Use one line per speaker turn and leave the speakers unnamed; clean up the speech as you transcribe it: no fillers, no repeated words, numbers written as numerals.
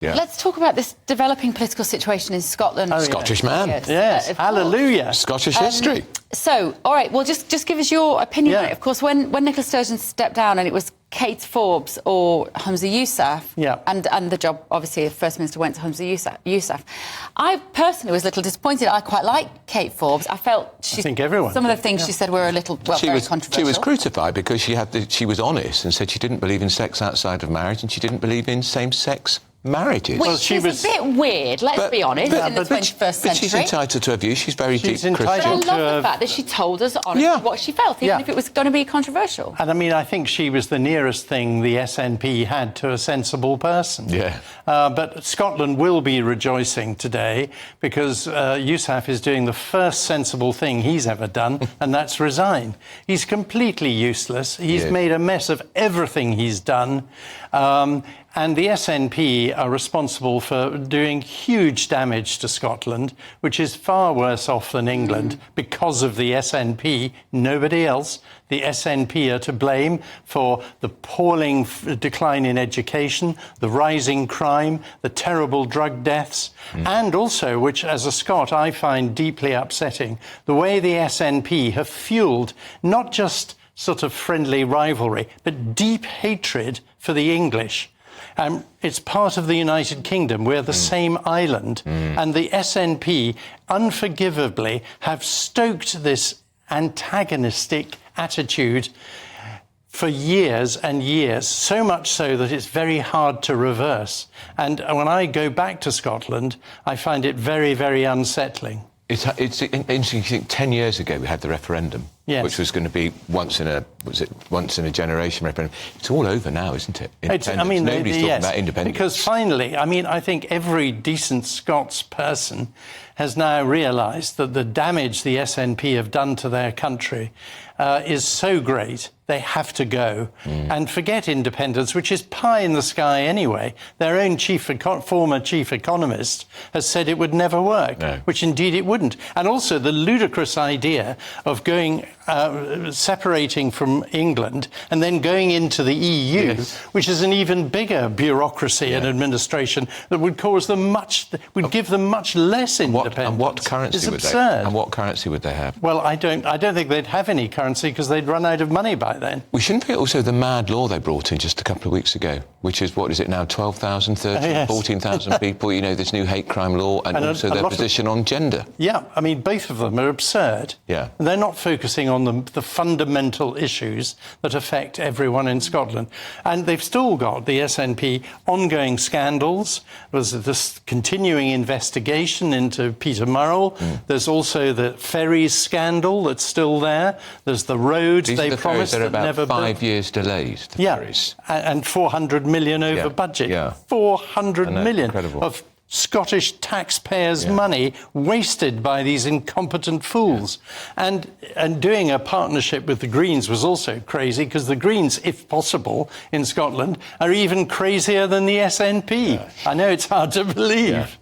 Yeah.
Let's talk about this developing political situation in Scotland.
Scottish man.
Yes, hallelujah.
Scottish history.
So, all right, well, just give us your opinion on
Yeah.
it. Of course, when Nicola Sturgeon stepped down and it was Kate Forbes or Humza Yousaf, and the job, obviously, of First Minister went to Humza Yousaf. I personally was a little disappointed. I quite like Kate Forbes. I felt
I think everyone
some of the things she said were a little, very controversial.
She was crucified because she was honest and said she didn't believe in sex outside of marriage and she didn't believe in same-sex marriages.
Which is a bit weird, let's be honest, in the 21st century.
But she's entitled to her view. She's very deep Christian.
But I love the fact that she told us honestly what she felt, even if it was going to be controversial.
And I mean, I think she was the nearest thing the SNP had to a sensible person.
Yeah.
But Scotland will be rejoicing today because Yousaf is doing the first sensible thing he's ever done, and that's resign. He's completely useless. He's made a mess of everything he's done. And the SNP are responsible for doing huge damage to Scotland, which is far worse off than England because of the SNP, nobody else. The SNP are to blame for the appalling decline in education, the rising crime, the terrible drug deaths, and also, which as a Scot I find deeply upsetting, the way the SNP have fuelled not just sort of friendly rivalry, but deep hatred for the English. It's part of the United Kingdom. We're the same island. And the SNP, unforgivably, have stoked this antagonistic attitude for years and years, so much so that it's very hard to reverse. And when I go back to Scotland, I find it very, very unsettling.
It's interesting. I think 10 years ago we had the referendum, which was going to be once in a generation referendum. It's all over now, isn't it? Nobody's talking about independence.
Because finally, I mean, I think every decent Scots person has now realised that the damage the SNP have done to their country is so great. They have to go and forget independence, which is pie in the sky anyway. Their own former chief economist has said it would never work, which indeed it wouldn't. And also the ludicrous idea of going, separating from England and then going into the EU, which is an even bigger bureaucracy and administration that would cause them give them much less independence.
And what currency would they? And what currency would they have?
Well, I don't think they'd have any currency because they'd run out of money by then.
We shouldn't forget also the mad law they brought in just a couple of weeks ago, which is, what is it now, 12,000, 13,000, 14,000 people, you know, this new hate crime law, and also their position on gender.
Yeah, I mean, both of them are absurd.
Yeah.
They're not focusing on the fundamental issues that affect everyone in Scotland. And they've still got, the SNP, ongoing scandals. There's this continuing investigation into Peter Murrell. There's also the ferries scandal that's still there. There's the roads they promised that never built.
5 years delayed, the ferries.
And 400 million over budget.
Yeah.
400 million
incredible.
of Scottish taxpayers' money wasted by these incompetent fools. And doing a partnership with the Greens was also crazy, because the Greens, if possible, in Scotland, are even crazier than the SNP. I know it's hard to believe.